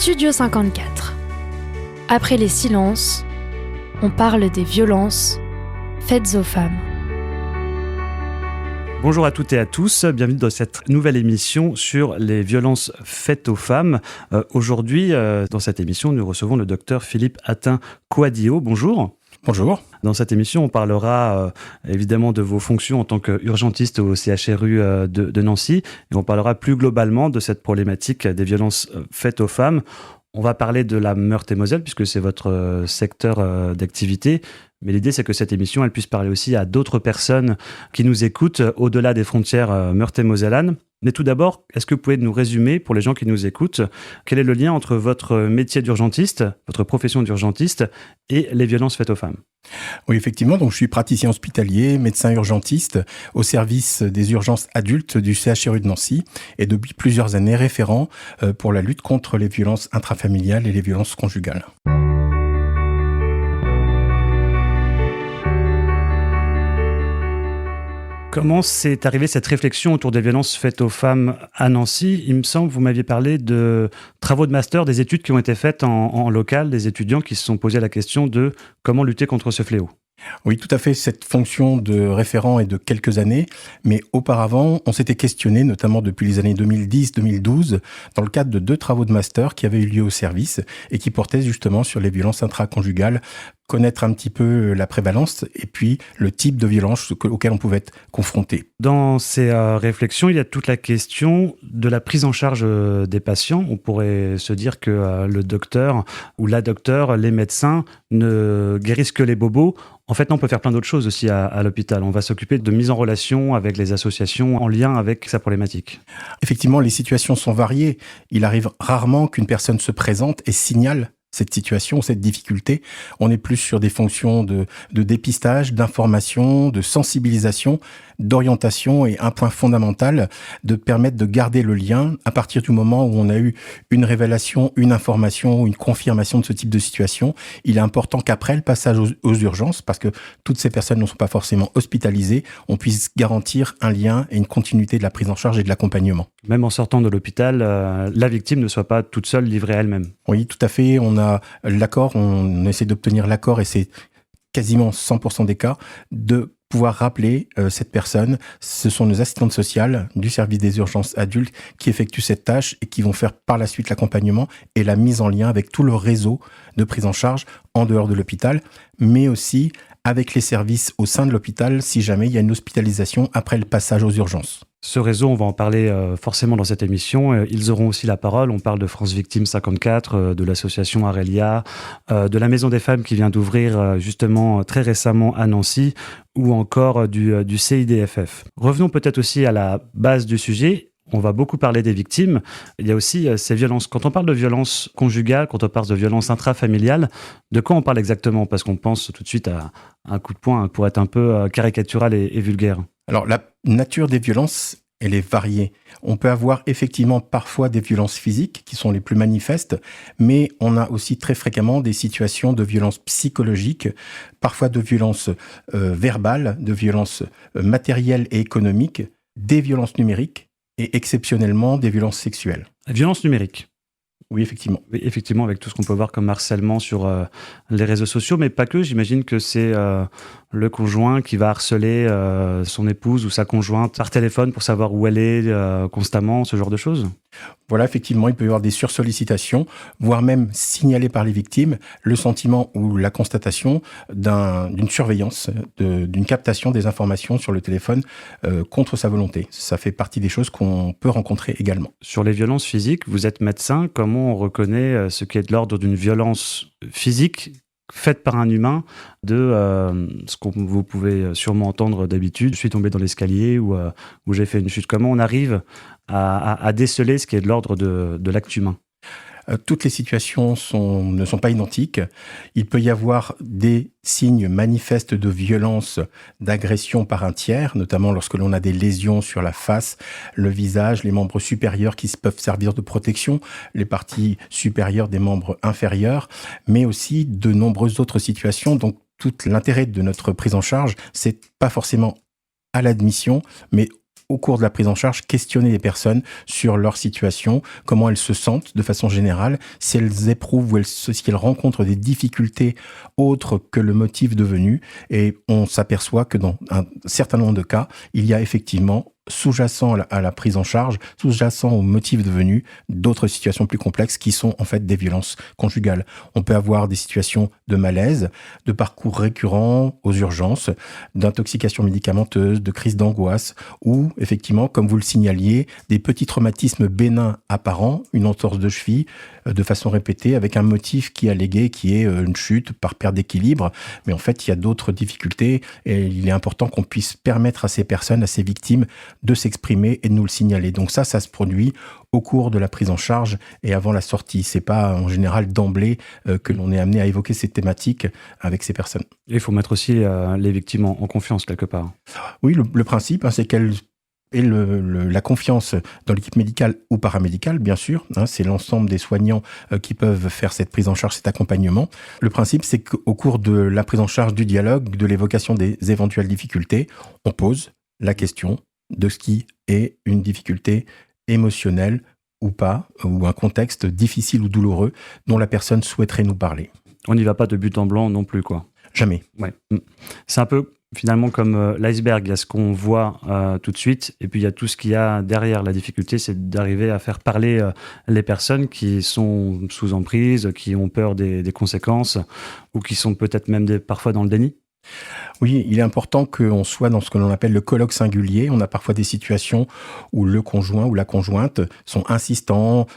Studio 54. Après les silences, on parle des violences faites aux femmes. Bonjour à toutes et à tous, bienvenue dans cette nouvelle émission sur les violences faites aux femmes. Aujourd'hui, dans cette émission, nous recevons le docteur Philippe Attin-Kouadio. Bonjour. Bonjour. Dans cette émission, on parlera évidemment de vos fonctions en tant qu'urgentiste au CHRU de Nancy, et on parlera plus globalement de cette problématique des violences faites aux femmes. On va parler de la Meurthe-et-Moselle, puisque c'est votre secteur d'activité. Mais l'idée, c'est que cette émission, elle puisse parler aussi à d'autres personnes qui nous écoutent au-delà des frontières meurthe-et-mosellanes. Mais tout d'abord, est-ce que vous pouvez nous résumer, pour les gens qui nous écoutent, quel est le lien entre votre métier d'urgentiste, votre profession d'urgentiste, et les violences faites aux femmes ? Oui, effectivement, donc je suis praticien hospitalier, médecin urgentiste au service des urgences adultes du CHRU de Nancy et depuis plusieurs années référent pour la lutte contre les violences intrafamiliales et les violences conjugales. Comment s'est arrivée cette réflexion autour des violences faites aux femmes à Nancy ? Il me semble que vous m'aviez parlé de travaux de master, des études qui ont été faites en local, des étudiants qui se sont posés la question de comment lutter contre ce fléau. Oui, tout à fait. Cette fonction de référent est de quelques années, mais auparavant, on s'était questionné, notamment depuis les années 2010-2012, dans le cadre de 2 travaux de master qui avaient eu lieu au service et qui portaient justement sur les violences intraconjugales, connaître un petit peu la prévalence et puis le type de violence auquel on pouvait être confronté. Dans ces réflexions, il y a toute la question de la prise en charge des patients. On pourrait se dire que le docteur ou la docteure, les médecins ne guérissent que les bobos. En fait, non, on peut faire plein d'autres choses aussi à l'hôpital. On va s'occuper de mise en relation avec les associations en lien avec sa problématique. Effectivement, les situations sont variées. Il arrive rarement qu'une personne se présente et signale cette situation, cette difficulté. On est plus sur des fonctions de dépistage, d'information, de sensibilisation, d'orientation et un point fondamental, de permettre de garder le lien à partir du moment où on a eu une révélation, une information ou une confirmation de ce type de situation. Il est important qu'après le passage aux urgences, parce que toutes ces personnes ne sont pas forcément hospitalisées, on puisse garantir un lien et une continuité de la prise en charge et de l'accompagnement. Même en sortant de l'hôpital, la victime ne soit pas toute seule livrée à elle-même. Oui, tout à fait. On a l'accord, on essaie d'obtenir l'accord et c'est quasiment 100% des cas de pouvoir rappeler cette personne. Ce sont nos assistantes sociales du service des urgences adultes qui effectuent cette tâche et qui vont faire par la suite l'accompagnement et la mise en lien avec tout le réseau de prise en charge en dehors de l'hôpital, mais aussi avec les services au sein de l'hôpital si jamais il y a une hospitalisation après le passage aux urgences. Ce réseau, on va en parler forcément dans cette émission. Ils auront aussi la parole. On parle de France Victimes 54, de l'association Arelia, de la Maison des Femmes qui vient d'ouvrir justement très récemment à Nancy, ou encore du CIDFF. Revenons peut-être aussi à la base du sujet. On va beaucoup parler des victimes. Il y a aussi ces violences. Quand on parle de violences conjugales, quand on parle de violences intrafamiliales, de quoi on parle exactement ? Parce qu'on pense tout de suite à un coup de poing pour être un peu caricatural et vulgaire. Alors, la nature des violences, elle est variée. On peut avoir effectivement parfois des violences physiques qui sont les plus manifestes, mais on a aussi très fréquemment des situations de violences psychologiques, parfois de violences verbales, de violences matérielles et économiques, des violences numériques et exceptionnellement des violences sexuelles. La violence numérique. Oui, effectivement. Oui, effectivement, avec tout ce qu'on peut voir comme harcèlement sur les réseaux sociaux, mais pas que. J'imagine que c'est le conjoint qui va harceler son épouse ou sa conjointe par téléphone pour savoir où elle est constamment, ce genre de choses. Voilà, effectivement, il peut y avoir des sursollicitations, voire même signalées par les victimes, le sentiment ou la constatation d'une surveillance, d'une captation des informations sur le téléphone contre sa volonté. Ça fait partie des choses qu'on peut rencontrer également. Sur les violences physiques, vous êtes médecin. Comment on reconnaît ce qui est de l'ordre d'une violence physique faite par un humain de ce que vous pouvez sûrement entendre d'habitude, je suis tombé dans l'escalier ou j'ai fait une chute. Comment on arrive à déceler ce qui est de l'ordre de l'acte humain ? Toutes les situations ne sont pas identiques. Il peut y avoir des signes manifestes de violence, d'agression par un tiers, notamment lorsque l'on a des lésions sur la face, le visage, les membres supérieurs qui peuvent servir de protection, les parties supérieures des membres inférieurs, mais aussi de nombreuses autres situations. Donc, tout l'intérêt de notre prise en charge, c'est pas forcément à l'admission, mais au cours de la prise en charge, questionner les personnes sur leur situation, comment elles se sentent de façon générale, si elles éprouvent ou si elles rencontrent des difficultés autres que le motif devenu. Et on s'aperçoit que dans un certain nombre de cas, il y a effectivement sous-jacent à la prise en charge, sous-jacent au motif devenu, d'autres situations plus complexes qui sont en fait des violences conjugales. On peut avoir des situations de malaise, de parcours récurrents aux urgences, d'intoxication médicamenteuse, de crise d'angoisse, ou effectivement, comme vous le signaliez, des petits traumatismes bénins apparents, une entorse de cheville, de façon répétée, avec un motif qui est allégué, qui est une chute par perte d'équilibre. Mais en fait, il y a d'autres difficultés et il est important qu'on puisse permettre à ces personnes, à ces victimes, de s'exprimer et de nous le signaler. Donc ça se produit au cours de la prise en charge et avant la sortie. C'est pas en général d'emblée que l'on est amené à évoquer ces thématiques avec ces personnes. Et il faut mettre aussi les victimes en confiance quelque part. Oui, le principe, c'est qu'elles et la confiance dans l'équipe médicale ou paramédicale, bien sûr. C'est l'ensemble des soignants qui peuvent faire cette prise en charge, cet accompagnement. Le principe, c'est qu'au cours de la prise en charge, du dialogue, de l'évocation des éventuelles difficultés, on pose la question de ce qui est une difficulté émotionnelle ou pas, ou un contexte difficile ou douloureux dont la personne souhaiterait nous parler. On n'y va pas de but en blanc non plus, quoi. Jamais. Ouais. C'est un peu finalement comme l'iceberg, il y a ce qu'on voit tout de suite, et puis il y a tout ce qu'il y a derrière. La difficulté, c'est d'arriver à faire parler les personnes qui sont sous emprise, qui ont peur des conséquences, ou qui sont peut-être même parfois dans le déni. Oui, il est important qu'on soit dans ce que l'on appelle le colloque singulier. On a parfois des situations où le conjoint ou la conjointe sont insistants,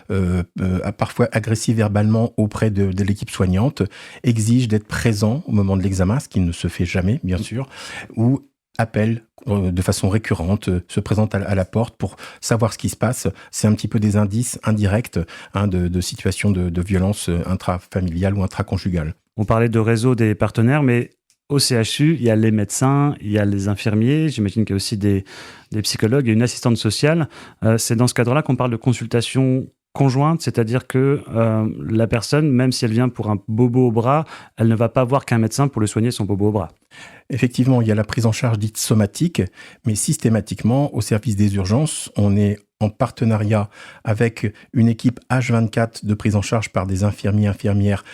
parfois agressifs verbalement auprès de l'équipe soignante, exigent d'être présents au moment de l'examen, ce qui ne se fait jamais, bien sûr, ou appellent de façon récurrente, se présentent à la porte pour savoir ce qui se passe. C'est un petit peu des indices indirects de situations de violence intrafamiliale ou intraconjugale. On parlait de réseau des partenaires, mais au CHU, il y a les médecins, il y a les infirmiers, j'imagine qu'il y a aussi des psychologues et une assistante sociale. C'est dans ce cadre-là qu'on parle de consultation conjointe, c'est-à-dire que la personne, même si elle vient pour un bobo au bras, elle ne va pas voir qu'un médecin pour lui soigner son bobo au bras. Effectivement, il y a la prise en charge dite somatique, mais systématiquement, au service des urgences, on est en partenariat avec une équipe H24 de prise en charge par des infirmiers, infirmières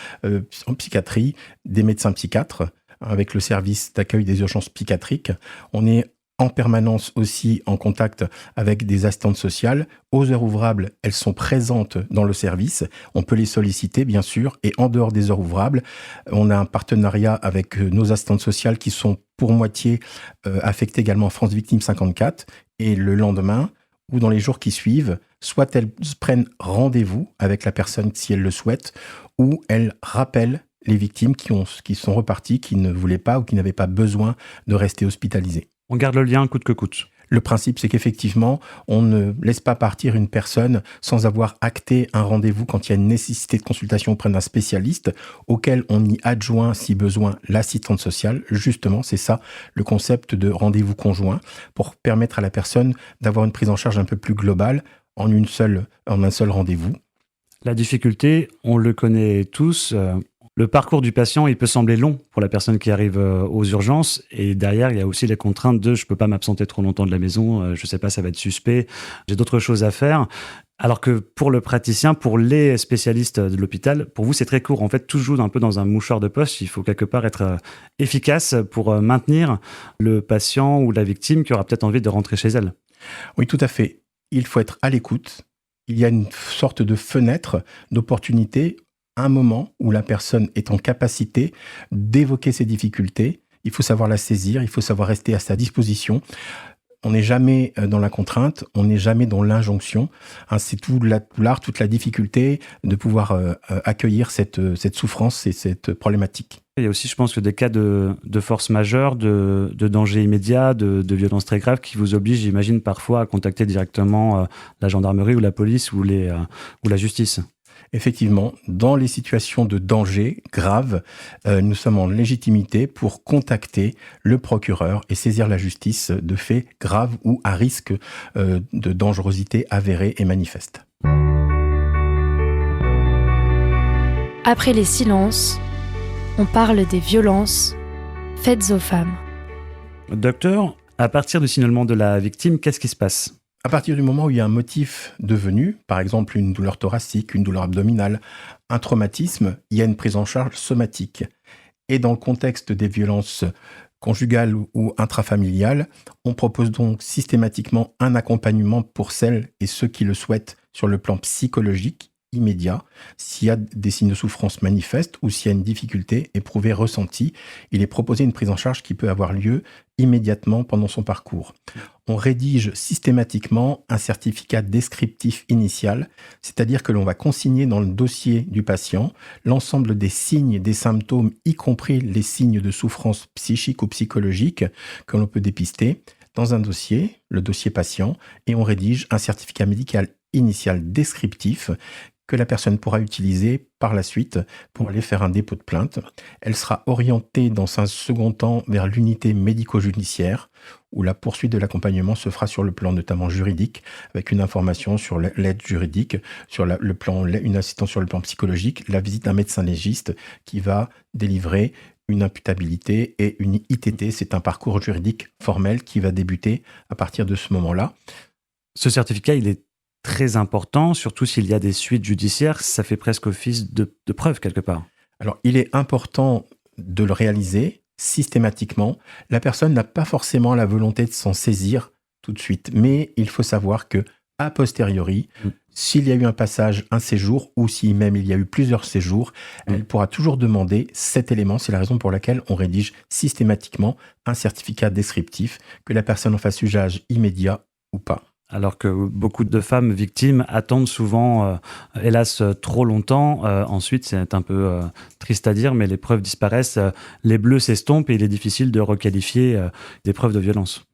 en psychiatrie, des médecins psychiatres, avec le service d'accueil des urgences psychiatriques. On est en permanence aussi en contact avec des assistantes sociales. Aux heures ouvrables, elles sont présentes dans le service. On peut les solliciter, bien sûr. Et en dehors des heures ouvrables, on a un partenariat avec nos assistantes sociales qui sont pour moitié affectées également à France Victimes 54. Et le lendemain, ou dans les jours qui suivent, soit elles prennent rendez-vous avec la personne si elles le souhaitent, ou elles rappellent les victimes qui sont reparties, qui ne voulaient pas ou qui n'avaient pas besoin de rester hospitalisées. On garde le lien coûte que coûte. Le principe, c'est qu'effectivement, on ne laisse pas partir une personne sans avoir acté un rendez-vous quand il y a une nécessité de consultation auprès d'un spécialiste, auquel on y adjoint, si besoin, l'assistante sociale. Justement, c'est ça le concept de rendez-vous conjoint, pour permettre à la personne d'avoir une prise en charge un peu plus globale en un seul rendez-vous. La difficulté, on le connaît tous. Le parcours du patient, il peut sembler long pour la personne qui arrive aux urgences. Et derrière, il y a aussi les contraintes de « je ne peux pas m'absenter trop longtemps de la maison, je ne sais pas, ça va être suspect, j'ai d'autres choses à faire ». Alors que pour le praticien, pour les spécialistes de l'hôpital, pour vous, c'est très court. En fait, tout joue un peu dans un mouchoir de poche. Il faut quelque part être efficace pour maintenir le patient ou la victime qui aura peut-être envie de rentrer chez elle. Oui, tout à fait. Il faut être à l'écoute. Il y a une sorte de fenêtre d'opportunité, un moment où la personne est en capacité d'évoquer ses difficultés. Il faut savoir la saisir, il faut savoir rester à sa disposition. On n'est jamais dans la contrainte, on n'est jamais dans l'injonction. C'est tout l'art, toute la difficulté de pouvoir accueillir cette souffrance et cette problématique. Il y a aussi, je pense, que des cas de force majeure, de danger immédiat, de violence très grave qui vous obligent, j'imagine, parfois à contacter directement la gendarmerie ou la police ou la justice. Effectivement, dans les situations de danger grave, nous sommes en légitimité pour contacter le procureur et saisir la justice de faits graves ou à risque de dangerosité avérée et manifeste. Après les silences, on parle des violences faites aux femmes. Docteur, À partir du signalement de la victime, qu'est-ce qui se passe ? À partir du moment où il y a un motif devenu, par exemple une douleur thoracique, une douleur abdominale, un traumatisme, il y a une prise en charge somatique. Et dans le contexte des violences conjugales ou intrafamiliales, on propose donc systématiquement un accompagnement pour celles et ceux qui le souhaitent sur le plan psychologique immédiat. S'il y a des signes de souffrance manifestes ou s'il y a une difficulté éprouvée, ressentie, il est proposé une prise en charge qui peut avoir lieu immédiatement pendant son parcours. On rédige systématiquement un certificat descriptif initial, c'est-à-dire que l'on va consigner dans le dossier du patient l'ensemble des signes et des symptômes, y compris les signes de souffrance psychique ou psychologique que l'on peut dépister, dans un dossier, le dossier patient, et on rédige un certificat médical initial descriptif que la personne pourra utiliser par la suite pour aller faire un dépôt de plainte. Elle sera orientée dans un second temps vers l'unité médico-judiciaire où la poursuite de l'accompagnement se fera sur le plan notamment juridique, avec une information sur l'aide juridique, sur une assistance sur le plan psychologique, la visite d'un médecin légiste qui va délivrer une imputabilité et une ITT. C'est un parcours juridique formel qui va débuter à partir de ce moment-là. Ce certificat, il est très important, surtout s'il y a des suites judiciaires, ça fait presque office de preuve quelque part. Alors, il est important de le réaliser systématiquement. La personne n'a pas forcément la volonté de s'en saisir tout de suite, mais il faut savoir que, a posteriori, s'il y a eu un passage, un séjour, ou si même il y a eu plusieurs séjours, elle pourra toujours demander cet élément. C'est la raison pour laquelle on rédige systématiquement un certificat descriptif, que la personne en fasse usage immédiat ou pas. Alors que beaucoup de femmes victimes attendent souvent, hélas, trop longtemps. Ensuite, c'est un peu triste à dire, mais les preuves disparaissent, les bleus s'estompent et il est difficile de requalifier des preuves de violence.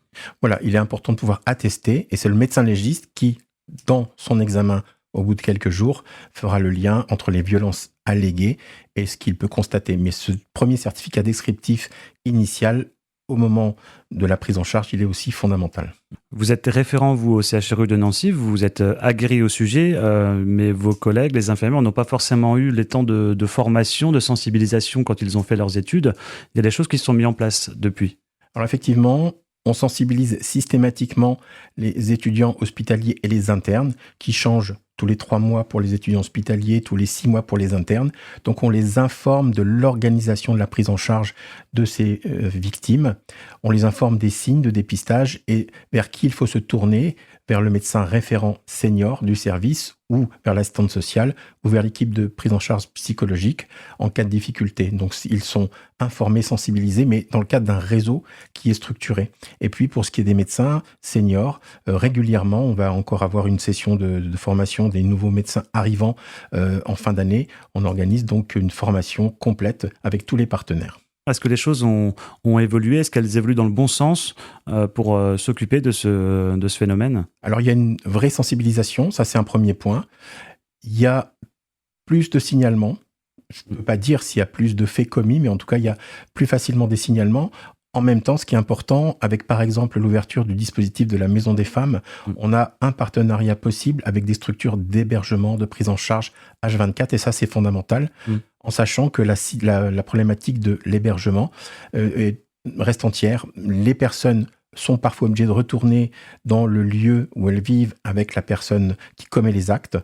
Voilà, il est important de pouvoir attester, et c'est le médecin légiste qui, dans son examen, au bout de quelques jours, fera le lien entre les violences alléguées et ce qu'il peut constater. Mais ce premier certificat descriptif initial, au moment de la prise en charge, il est aussi fondamental. Vous êtes référent, vous, au CHRU de Nancy, vous êtes aguerri au sujet, mais vos collègues, les infirmières, n'ont pas forcément eu les temps de formation, de sensibilisation quand ils ont fait leurs études. Il y a des choses qui se sont mises en place depuis. Alors effectivement, on sensibilise systématiquement les étudiants hospitaliers et les internes qui changent tous les 3 mois pour les étudiants hospitaliers, tous les 6 mois pour les internes. Donc on les informe de l'organisation de la prise en charge de ces victimes. On les informe des signes de dépistage et vers qui il faut se tourner, vers le médecin référent senior du service ou vers l'assistante sociale ou vers l'équipe de prise en charge psychologique en cas de difficulté. Donc ils sont informés, sensibilisés, mais dans le cadre d'un réseau qui est structuré. Et puis pour ce qui est des médecins seniors, régulièrement, on va encore avoir une session de formation des nouveaux médecins arrivant en fin d'année. On organise donc une formation complète avec tous les partenaires. Est-ce que les choses ont évolué ? Est-ce qu'elles évoluent dans le bon sens pour s'occuper de ce phénomène ? Alors, il y a une vraie sensibilisation, ça c'est un premier point. Il y a plus de signalements. Je ne peux pas dire s'il y a plus de faits commis, mais en tout cas, il y a plus facilement des signalements. En même temps, ce qui est important, avec par exemple l'ouverture du dispositif de la Maison des Femmes, on a un partenariat possible avec des structures d'hébergement, de prise en charge H24, et ça c'est fondamental, en sachant que la problématique de l'hébergement reste entière. Les personnes sont parfois obligées de retourner dans le lieu où elles vivent avec la personne qui commet les actes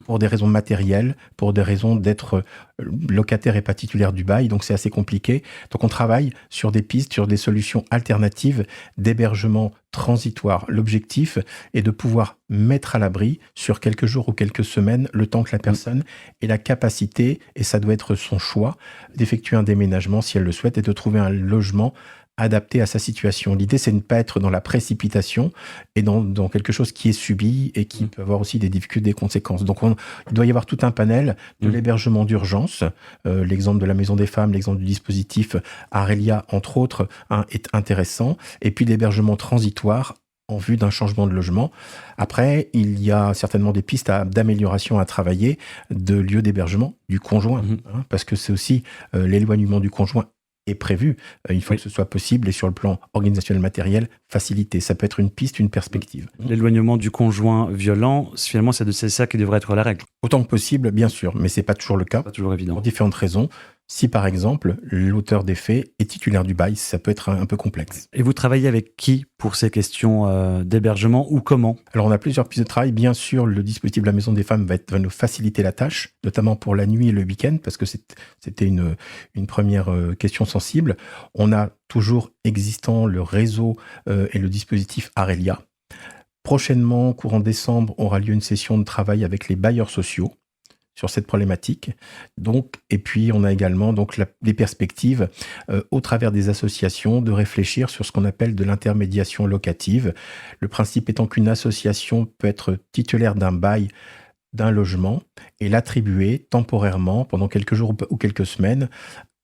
pour des raisons matérielles, pour des raisons d'être locataire et pas titulaire du bail, donc c'est assez compliqué. Donc on travaille sur des pistes, sur des solutions alternatives d'hébergement transitoire. L'objectif est de pouvoir mettre à l'abri sur quelques jours ou quelques semaines le temps que la personne ait la capacité, et ça doit être son choix, d'effectuer un déménagement si elle le souhaite et de trouver un logement adapté à sa situation. L'idée, c'est de ne pas être dans la précipitation et dans quelque chose qui est subi et qui peut avoir aussi des difficultés, des conséquences. Donc, il doit y avoir tout un panel de l'hébergement d'urgence. L'exemple de la Maison des Femmes, l'exemple du dispositif Arelia, entre autres, est intéressant. Et puis, l'hébergement transitoire en vue d'un changement de logement. Après, il y a certainement des pistes d'amélioration à travailler de lieux d'hébergement du conjoint, parce que c'est aussi l'éloignement du conjoint est prévu. Il faut que ce soit possible et sur le plan organisationnel matériel, facilité. Ça peut être une piste, une perspective. L'éloignement du conjoint violent, finalement, c'est ça qui devrait être la règle. Autant que possible, bien sûr, mais c'est pas toujours le cas. Pas toujours évident. Pour différentes raisons. si par exemple l'auteur des faits est titulaire du bail. Ça peut être un peu complexe. Et vous travaillez avec qui pour ces questions d'hébergement ou comment ? Alors on a plusieurs pistes de travail. Bien sûr, le dispositif de la Maison des Femmes va nous faciliter la tâche, notamment pour la nuit et le week-end, parce que c'était une première question sensible. On a toujours existant le réseau et le dispositif Arelia. Prochainement, courant décembre, aura lieu une session de travail avec les bailleurs sociaux sur cette problématique. Donc, et puis, on a également les perspectives, au travers des associations, de réfléchir sur ce qu'on appelle de l'intermédiation locative. Le principe étant qu'une association peut être titulaire d'un bail, d'un logement, et l'attribuer temporairement, pendant quelques jours ou quelques semaines,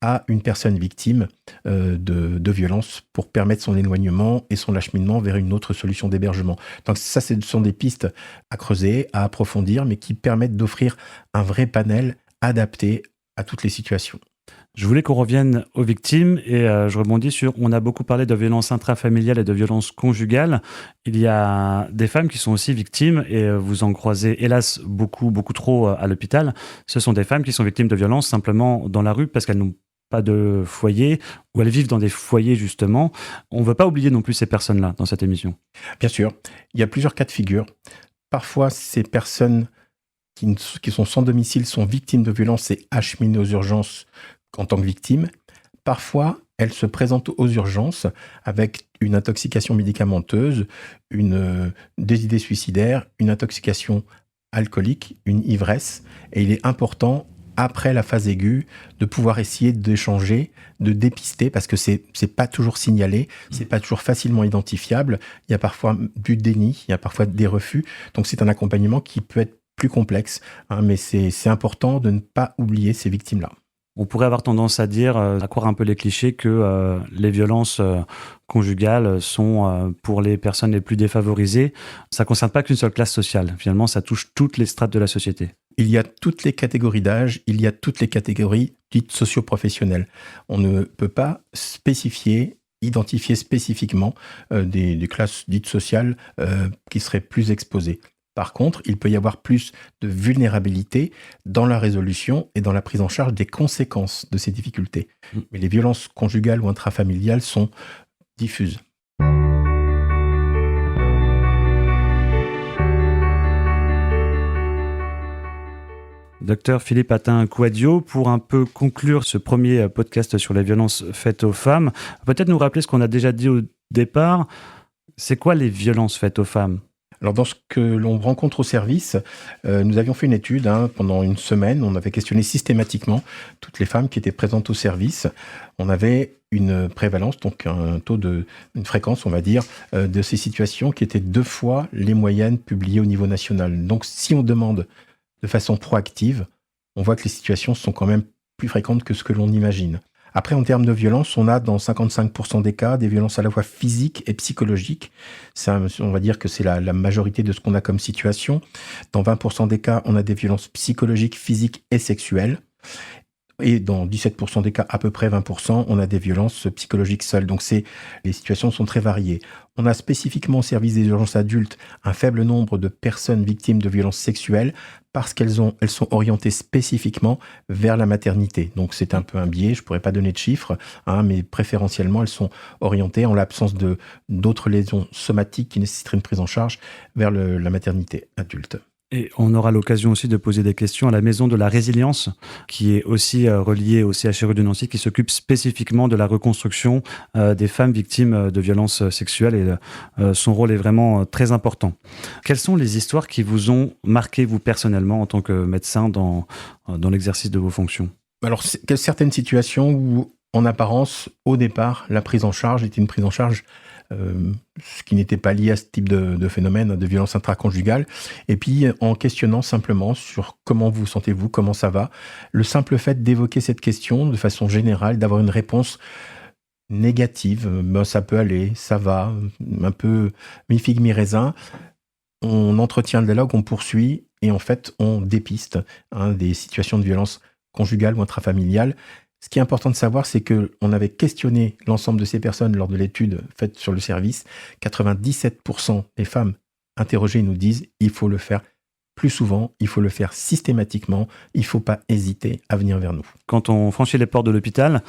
à une personne victime de violence pour permettre son éloignement et son acheminement vers une autre solution d'hébergement. Donc ça, ce sont des pistes à creuser, à approfondir, mais qui permettent d'offrir un vrai panel adapté à toutes les situations. Je voulais qu'on revienne aux victimes et je rebondis sur, on a beaucoup parlé de violences intrafamiliales et de violences conjugales. Il y a des femmes qui sont aussi victimes et vous en croisez hélas beaucoup trop à l'hôpital. Ce sont des femmes qui sont victimes de violences simplement dans la rue parce qu'elles n'ont pas de foyer, ou elles vivent dans des foyers justement. On ne veut pas oublier non plus ces personnes-là dans cette émission. Bien sûr, il y a plusieurs cas de figure. Parfois, ces personnes qui sont sans domicile sont victimes de violences et acheminées aux urgences en tant que victimes. Parfois, elles se présentent aux urgences avec une intoxication médicamenteuse, des idées suicidaires, une intoxication alcoolique, une ivresse. Et il est important, après la phase aiguë, de pouvoir essayer d'échanger, de dépister, parce que c'est pas toujours signalé, c'est pas toujours facilement identifiable. Il y a parfois du déni, il y a parfois des refus. Donc c'est un accompagnement qui peut être plus complexe, mais c'est important de ne pas oublier ces victimes-là. On pourrait avoir tendance à dire, à croire un peu les clichés, que les violences conjugales sont pour les personnes les plus défavorisées. Ça ne concerne pas qu'une seule classe sociale. Finalement, ça touche toutes les strates de la société. Il y a toutes les catégories d'âge, il y a toutes les catégories dites socio-professionnelles. On ne peut pas identifier spécifiquement des classes dites sociales qui seraient plus exposées. Par contre, il peut y avoir plus de vulnérabilité dans la résolution et dans la prise en charge des conséquences de ces difficultés. Mais les violences conjugales ou intrafamiliales sont diffuses. Docteur Philippe Attin-Kouadio, pour un peu conclure ce premier podcast sur les violences faites aux femmes, peut-être nous rappeler ce qu'on a déjà dit au départ. C'est quoi les violences faites aux femmes ? Alors dans ce que l'on rencontre au service, nous avions fait une étude pendant une semaine. On avait questionné systématiquement toutes les femmes qui étaient présentes au service. On avait une prévalence, donc une fréquence, on va dire, de ces situations qui étaient 2 fois les moyennes publiées au niveau national. Donc si on demande de façon proactive, on voit que les situations sont quand même plus fréquentes que ce que l'on imagine. Après, en termes de violence, on a dans 55% des cas des violences à la fois physiques et psychologiques. On va dire que c'est la majorité de ce qu'on a comme situation. Dans 20% des cas, on a des violences psychologiques, physiques et sexuelles. Et dans 17% des cas, à peu près 20%, on a des violences psychologiques seules. Donc les situations sont très variées. On a spécifiquement au service des urgences adultes un faible nombre de personnes victimes de violences sexuelles parce qu'elles sont orientées spécifiquement vers la maternité. Donc c'est un peu un biais, je ne pourrais pas donner de chiffres, mais préférentiellement elles sont orientées en l'absence d'autres lésions somatiques qui nécessiteraient une prise en charge vers la maternité adulte. Et on aura l'occasion aussi de poser des questions à la Maison de la Résilience, qui est aussi reliée au CHRU de Nancy, qui s'occupe spécifiquement de la reconstruction des femmes victimes de violences sexuelles. Et son rôle est vraiment très important. Quelles sont les histoires qui vous ont marqué, vous personnellement, en tant que médecin, dans l'exercice de vos fonctions ? Alors, certaines situations où, en apparence, au départ, la prise en charge était une prise en charge ce qui n'était pas lié à ce type de phénomène de violence intraconjugale. Et puis, en questionnant simplement sur comment vous sentez-vous, comment ça va, le simple fait d'évoquer cette question de façon générale, d'avoir une réponse négative, ça peut aller, ça va, un peu mi-figue, mi-raisin, on entretient le dialogue, on poursuit et en fait, on dépiste des situations de violence conjugale ou intrafamiliale. Ce qui est important de savoir, c'est qu'on avait questionné l'ensemble de ces personnes lors de l'étude faite sur le service. 97% des femmes interrogées nous disent qu'il faut le faire plus souvent, il faut le faire systématiquement, il ne faut pas hésiter à venir vers nous. Quand on franchit les portes de l'hôpital,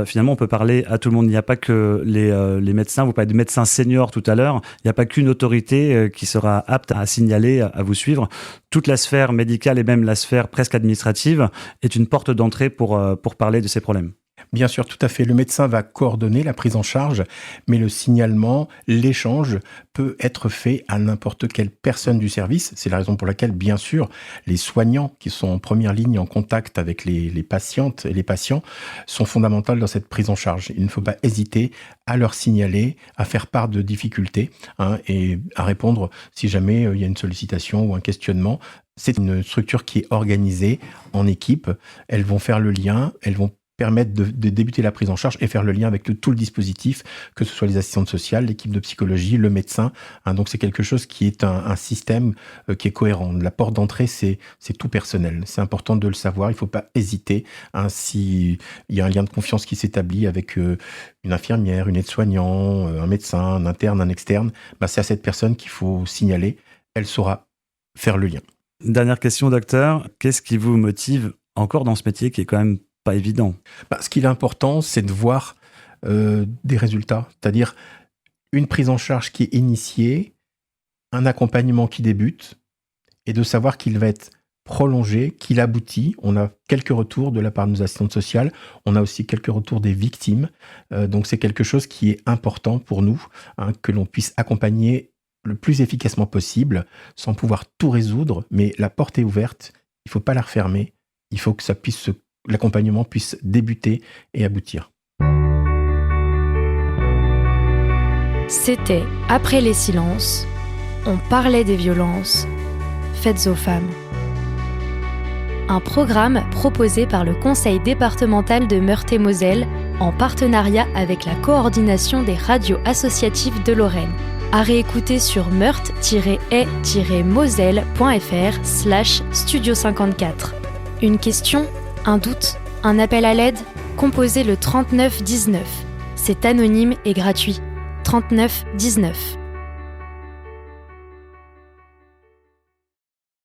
finalement, on peut parler à tout le monde. Il n'y a pas que les médecins, vous parlez de médecins seniors tout à l'heure, il n'y a pas qu'une autorité qui sera apte à signaler, à vous suivre. Toute la sphère médicale et même la sphère presque administrative est une porte d'entrée pour parler de ces problèmes. Bien sûr, tout à fait. Le médecin va coordonner la prise en charge, mais le signalement, l'échange peut être fait à n'importe quelle personne du service. C'est la raison pour laquelle, bien sûr, les soignants qui sont en première ligne en contact avec les patientes et les patients sont fondamentaux dans cette prise en charge. Il ne faut pas hésiter à leur signaler, à faire part de difficultés et à répondre si jamais il y a une sollicitation ou un questionnement. C'est une structure qui est organisée en équipe. Elles vont faire le lien, elles vont permettre de débuter la prise en charge et faire le lien avec tout le dispositif, que ce soit les assistantes sociales, l'équipe de psychologie, le médecin. Donc c'est quelque chose qui est un système qui est cohérent. La porte d'entrée, c'est tout personnel. C'est important de le savoir, il ne faut pas hésiter. S'il y a un lien de confiance qui s'établit avec une infirmière, une aide-soignant, un médecin, un interne, un externe, c'est à cette personne qu'il faut signaler. Elle saura faire le lien. Dernière question, docteur. Qu'est-ce qui vous motive encore dans ce métier qui est quand même pas évident? Ce qui est important, c'est de voir des résultats, c'est-à-dire une prise en charge qui est initiée, un accompagnement qui débute, et de savoir qu'il va être prolongé, qu'il aboutit. On a quelques retours de la part de nos assistantes sociales, on a aussi quelques retours des victimes, donc c'est quelque chose qui est important pour nous, que l'on puisse accompagner le plus efficacement possible, sans pouvoir tout résoudre, mais la porte est ouverte, il ne faut pas la refermer, il faut que l'accompagnement puisse débuter et aboutir. C'était Après les silences, on parlait des violences faites aux femmes. Un programme proposé par le Conseil départemental de Meurthe-et-Moselle en partenariat avec la coordination des radios associatives de Lorraine. À réécouter sur meurthe-et-moselle.fr/studio54. Une question, un doute, un appel à l'aide, composez le 39 19. C'est anonyme et gratuit. 39 19.